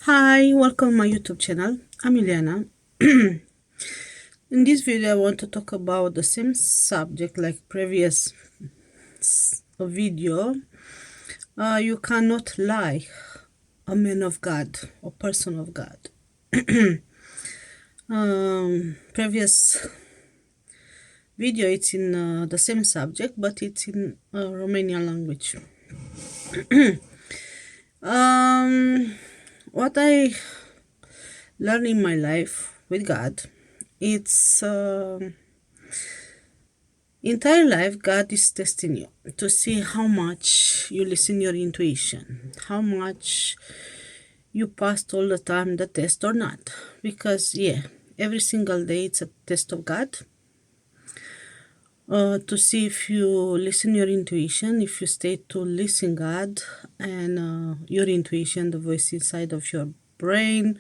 Hi, welcome my YouTube channel. I'm Ileana. In this video, I want to talk about the same subject like previous video. You cannot lie, a man of God or person of God. Previous video, it's in the same subject, but it's in Romanian language. What I learned in my life with God, it's entire life God is testing you to see how much you listen your intuition, how much you passed all the time the test or not. Because every single day it's a test of God, to see if you listen your intuition, if you stay to listen God and your intuition, the voice inside of your brain,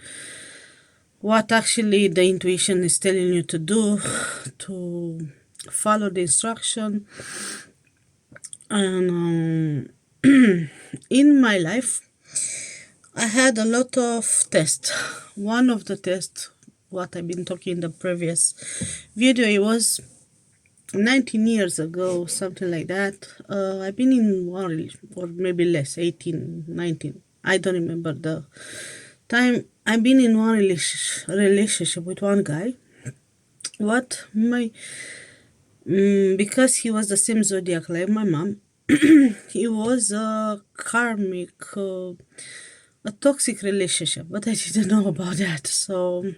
what actually the intuition is telling you to do, to follow the instruction. And in my life I had a lot of tests. One of the tests, what I've been talking in the previous video, it was 19 years ago, something like that. I've been in one, or maybe less, 18, 19, I don't remember the time. I've been in one relationship with one guy. What my because he was the same zodiac like my mom. He was a karmic, a toxic relationship, but I didn't know about that. So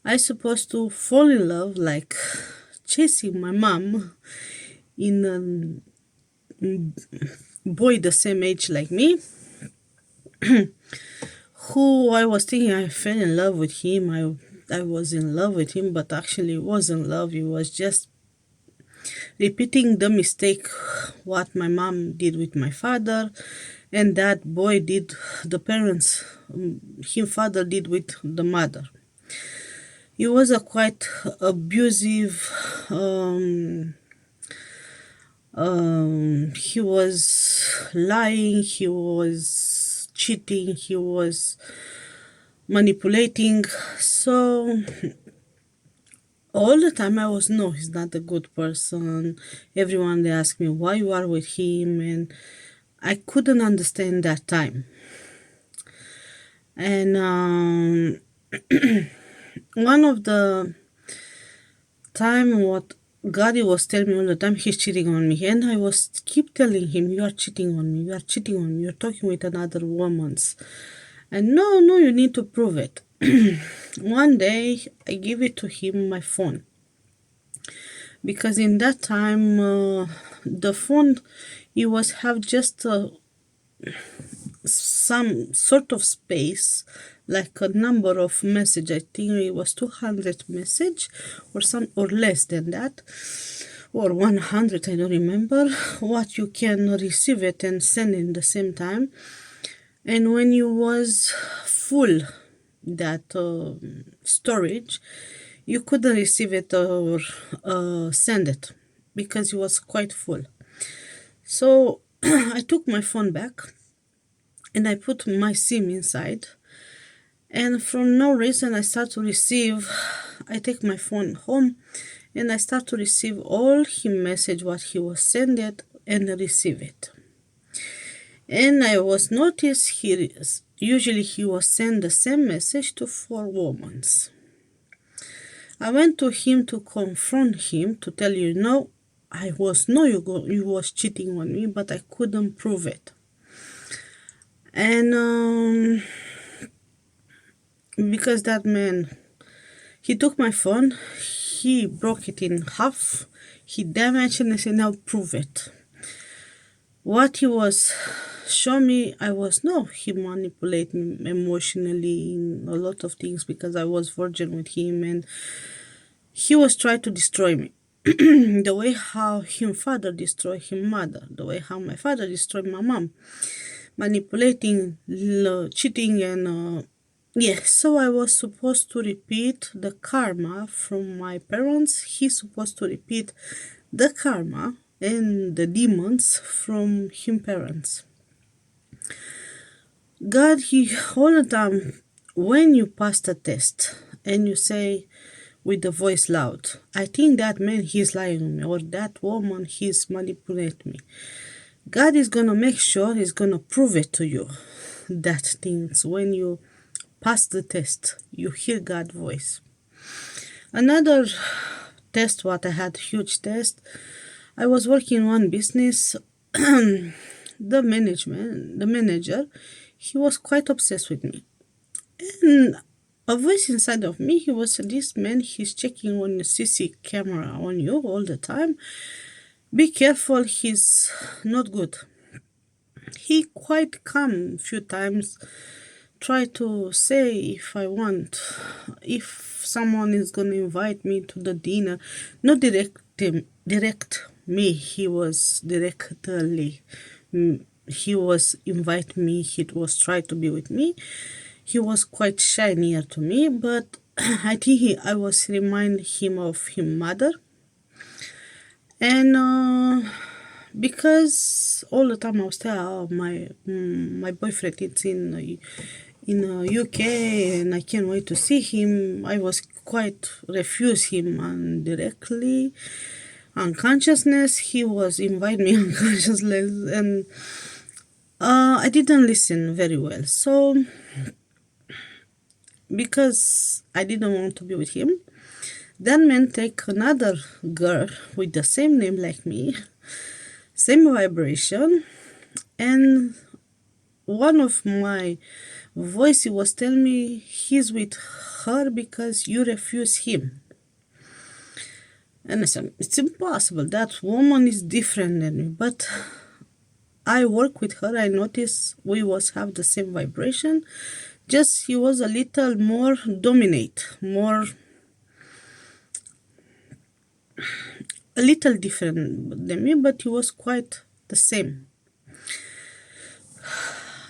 I supposed to fall in love, like chasing my mom in a boy the same age like me, who I was thinking I fell in love with him. I was in love with him, but actually it wasn't love. It was just repeating the mistake what my mom did with my father, and that boy did, the parents, him father did with the mother. He was a quite abusive, he was lying, he was cheating, he was manipulating. So all the time I was, no, he's not a good person. Everyone, they ask me why you are with him, and I couldn't understand that time. And one of the time what God was telling me all the time, he's cheating on me, and I was keep telling him, you are cheating on me, you are cheating on me, you're talking with another woman's, and no, you need to prove it. One day I give it to him, my phone, because in that time the phone, it was have just some sort of space, like a number of message. I think it was 200 message or some, or less than that, or 100, I don't remember, what you can receive it and send in the same time. And when you was full, that storage, you couldn't receive it or send it, because it was quite full. So I took my phone back and I put my SIM inside, and from no reason I start to receive, I take my phone home and I start to receive all his message what he was sending, and receive it. And I was noticed usually he was send the same message to 4 women. I went to him to confront him, to tell you, no, I was, no, you was cheating on me, but I couldn't prove it. And because that man, he took my phone, he broke it in half, he damaged, and I said, now prove it. What he was show me, I was, no, he manipulated me emotionally in a lot of things, because I was virgin with him, and he was trying to destroy me. The way how him father destroyed him mother, the way how my father destroyed my mom, manipulating, cheating, and so I was supposed to repeat the karma from my parents. He's supposed to repeat the karma and the demons from him parents. God, He all the time, when you pass the test and you say with the voice loud, I think that man he's lying on me, or that woman he's manipulating me. God is gonna make sure He's gonna prove it to you. That things when you pass the test, you hear God's voice. Another test, what I had huge test. I was working in one business. The manager, he was quite obsessed with me. And a voice inside of me, he was this man, he's checking on the CC camera on you all the time. Be careful, he's not good. He quite come few times, try to say if someone is gonna invite me to the dinner, not direct me, he was directly, he was invite me, he was try to be with me. He was quite shy near to me, but I think I was remind him of his mother. And because all the time I was telling my boyfriend is in UK and I can't wait to see him, I was quite refuse him indirectly. Unconsciousness, he was invite me unconsciousness, and I didn't listen very well. So because I didn't want to be with him, that man take another girl with the same name like me, same vibration, and one of my voices was telling me he's with her because you refuse him. And I said, it's impossible. That woman is different than me. But I work with her. I notice we was have the same vibration. Just he was a little more dominate, a little different than me, but he was quite the same.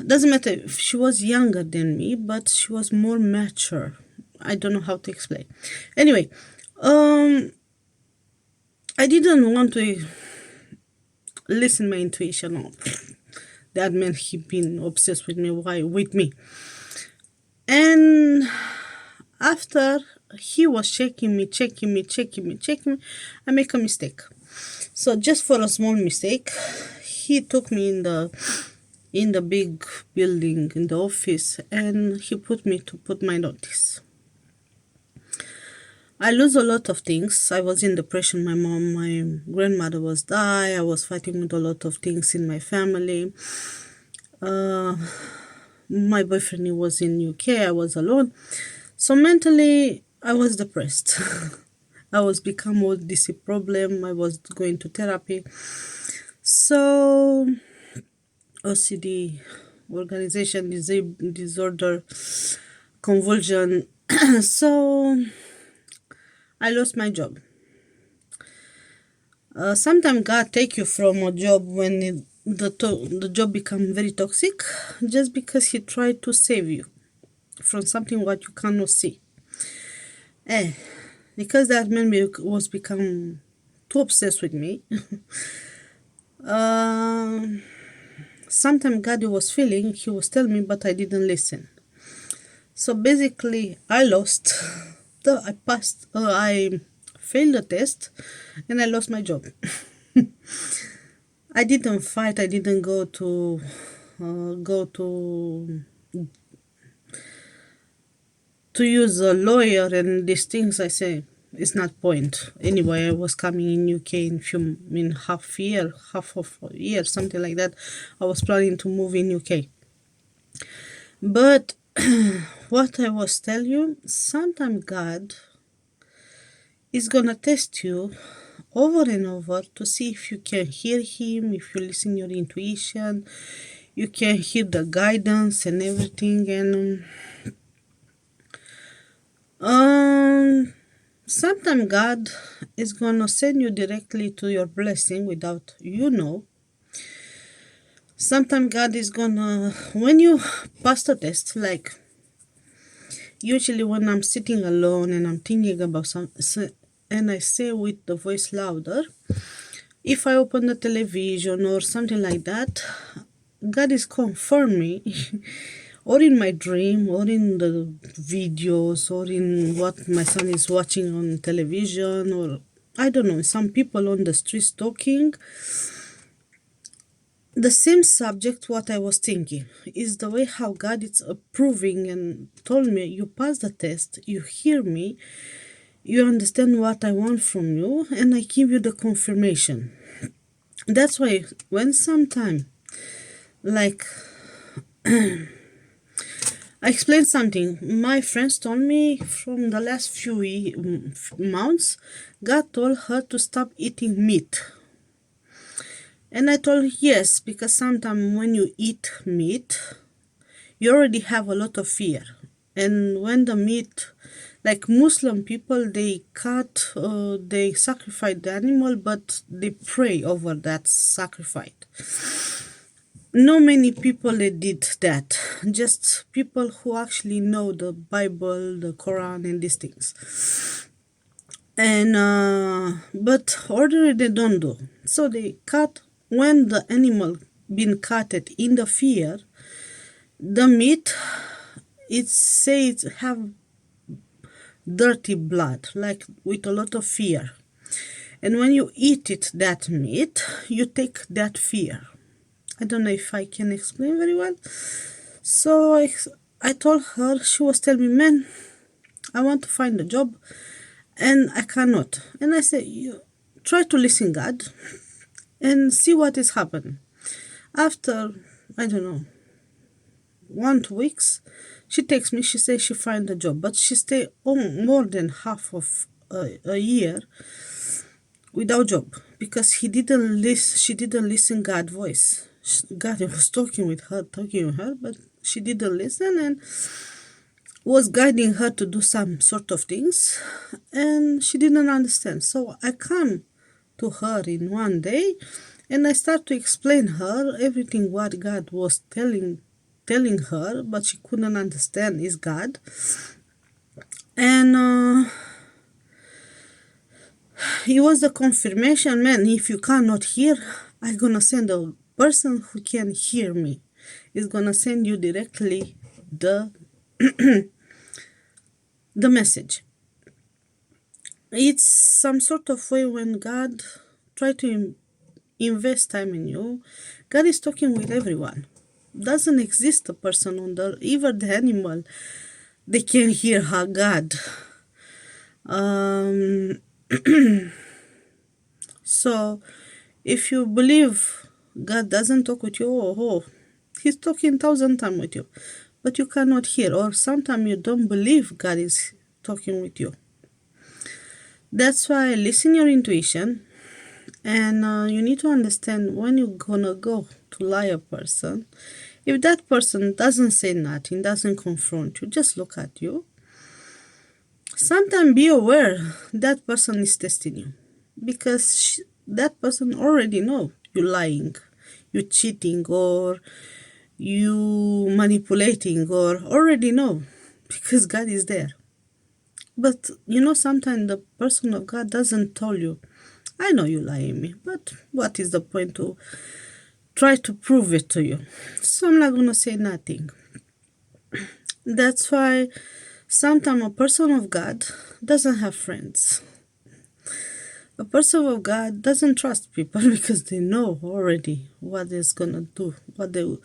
Doesn't matter if she was younger than me, but she was more mature. I don't know how to explain. Anyway, I didn't want to listen my intuition. Oh, that man he been obsessed with me. Why with me? And after he was checking me, I make a mistake. So just for a small mistake, he took me in the big building in the office and he put me to put my notice. I lose a lot of things. I was in depression. My grandmother was die. I was fighting with a lot of things in my family. My boyfriend was in UK. I was alone. So mentally, I was depressed. I was become all this problem. I was going to therapy. So OCD, organization disorder, convulsion. So I lost my job. Sometimes God take you from a job when the job become very toxic, just because He tried to save you from something what you cannot see. Because that man was become too obsessed with me. Sometimes God was feeling, He was telling me, but I didn't listen. So basically, I lost. I failed the test, and I lost my job. I didn't fight. I didn't go to use a lawyer and these things. I say it's not point. Anyway, I was coming in UK in half of a year, something like that. I was planning to move in UK. But what I was telling you, sometimes God is gonna test you over and over to see if you can hear Him, if you listen your intuition, you can hear the guidance and everything. And sometimes God is gonna send you directly to your blessing without you know. Sometimes God is gonna, when you pass the test, like usually when I'm sitting alone and I'm thinking about something and I say with the voice louder, if I open the television or something like that, God is confirming or in my dream or in the videos or in what my son is watching on television, or I don't know, some people on the streets talking the same subject. What I was thinking is the way how God is approving and told me, you pass the test, you hear me, you understand what I want from you, and I give you the confirmation. That's why when sometime, like, I explained something. My friends told me from the last few months, God told her to stop eating meat. And I told her yes, because sometimes when you eat meat, you already have a lot of fear. And when the meat, like Muslim people, they cut, they sacrifice the animal, but they pray over that sacrifice. No many people they did that, just people who actually know the Bible, the Quran, and these things. And but ordinary they don't do. So they cut when the animal been cutted in the fear, the meat it says have dirty blood, like with a lot of fear. And when you eat it, that meat, you take that fear. I don't know if I can explain very well. So I told her, she was telling me, man, I want to find a job and I cannot. And I said, you try to listen God and see what is happening. After, I don't know, 1 2 weeks, she texts me, she says she find a job, but she stay more than half of a year without job because she didn't listen God voice. God was talking with her, but she didn't listen and was guiding her to do some sort of things, and she didn't understand. So I come to her in one day, and I start to explain her everything what God was telling her, but she couldn't understand is God. And it was the confirmation, man, if you cannot hear, I'm gonna send a person who can hear me. It's gonna send you directly the the message. It's some sort of way when God try to invest time in you. God is talking with everyone. Doesn't exist a person on the, even the animal, they can hear her God. So if you believe God doesn't talk with you, he's talking 1,000 times with you, but you cannot hear, or sometimes you don't believe God is talking with you. That's why listen your intuition, and you need to understand when you're gonna go to lie a person. If that person doesn't say nothing, doesn't confront you, just look at you. Sometimes be aware that person is testing you, because that person already know you lying, you cheating, or you manipulating, or already know, because God is there. But sometimes the person of God doesn't tell you, I know you lying me, but what is the point to try to prove it to you? So I'm not gonna say nothing. That's why sometimes a person of God doesn't have friends. A person of God doesn't trust people because they know already what is gonna do, what they will.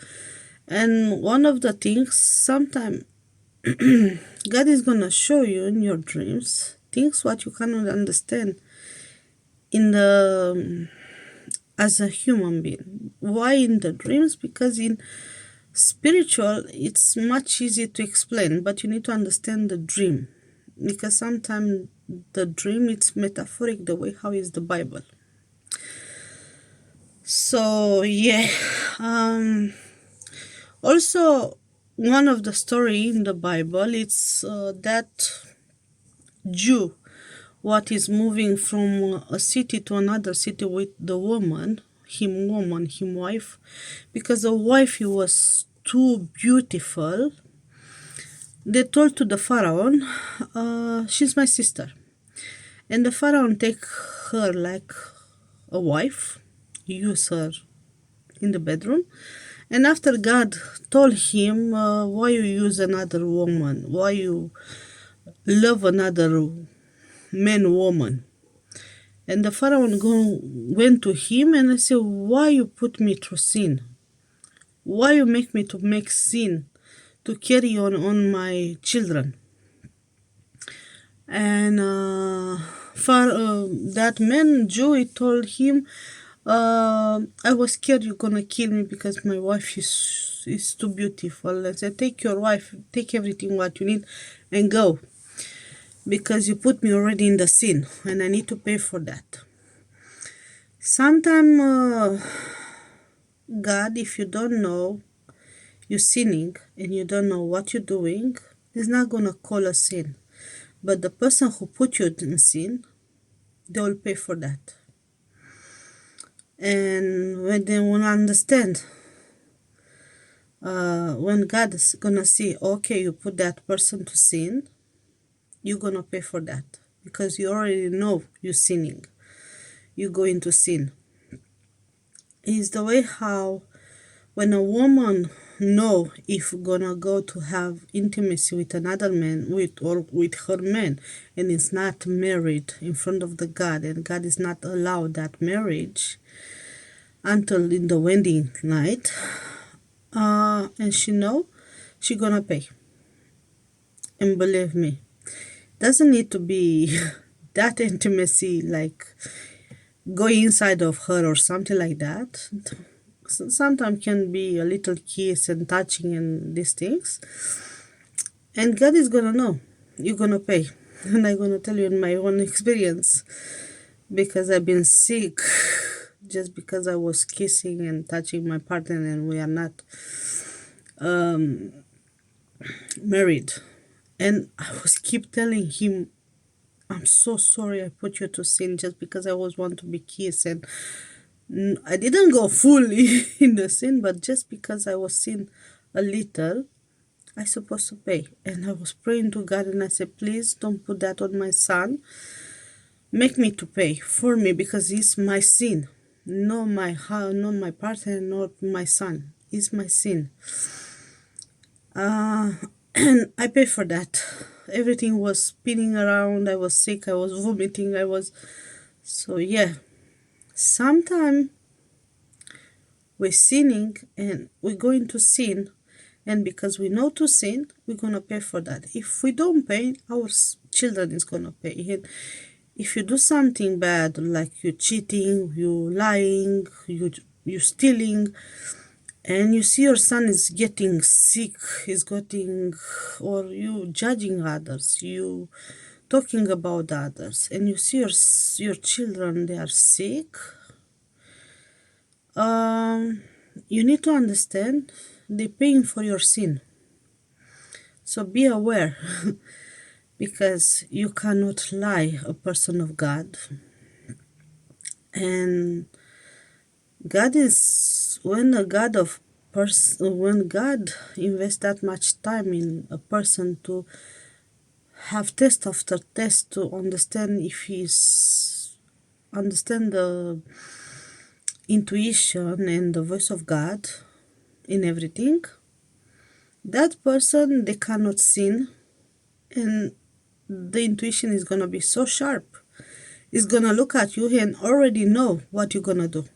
And one of the things, sometimes God is gonna show you in your dreams things what you cannot understand in the as a human being. Why in the dreams? Because in spiritual it's much easier to explain, but you need to understand the dream, because sometimes the dream it's metaphoric the way how is the Bible. So yeah, also one of the story in the Bible, it's that Jew what is moving from a city to another city with the him wife, because the wife he was too beautiful. They told to the Pharaoh, she's my sister. And the Pharaoh take her like a wife, use her in the bedroom, And after God told him, why you use another woman? Why you love another man, woman? And the Pharaoh went to him and said, why you put me through sin? Why you make me to make sin to carry on my children? And that man, Joey, told him, I was scared you're gonna kill me because my wife is too beautiful. I said, take your wife, take everything what you need and go. Because you put me already in the sin and I need to pay for that. Sometimes God, if you don't know you're sinning and you don't know what you're doing, is not gonna call a sin. But the person who put you in sin, they will pay for that. And when they will understand, when God is gonna see, okay, you put that person to sin, you're gonna pay for that because you already know you're sinning. You go into sin. It's the way how when a woman know if gonna go to have intimacy with another man with her man and is not married in front of the God and God is not allowed that marriage until in the wedding night, and she know she gonna pay. And believe me, doesn't need to be that intimacy like go inside of her or something like that. Sometimes can be a little kiss and touching and these things, and God is gonna know you're gonna pay. And I'm gonna tell you in my own experience because I've been sick just because I was kissing and touching my partner and we are not married. And I was keep telling him, I'm so sorry I put you to sin just because I was want to be kissed. And I didn't go fully in the sin, but just because I was sin a little, I supposed to pay. And I was praying to God and I said, please don't put that on my son. Make me to pay for me because it's my sin. Not my partner, not my son. It's my sin. And I pay for that. Everything was spinning around. I was sick. I was vomiting. So yeah. Sometimes we're sinning and we're going to sin. And because we know to sin, we're going to pay for that. If we don't pay, our children is going to pay. And if you do something bad, like you're cheating, you're lying, you're stealing, and you see your son is getting sick, or you judging others, you talking about others, and you see your children, they are sick, you need to understand they're paying for your sin. So be aware because you cannot lie a person of God. And God is when God invests that much time in a person to have test after test to understand if he's understand the intuition and the voice of God in everything, that person they cannot sin, and the intuition is gonna be so sharp. It's gonna look at you and already know what you're gonna do.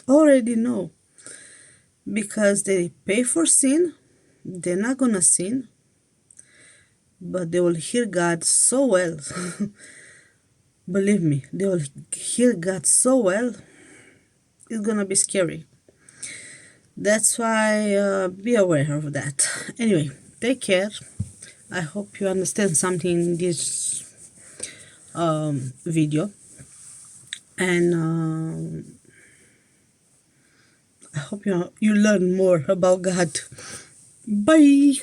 Already know. Because they pay for sin, they're not gonna sin, but they will hear God so well. Believe me, they will hear God so well, it's gonna be scary. That's why be aware of that. Anyway, take care. I hope you understand something in this video, and I hope you learn more about God. Bye.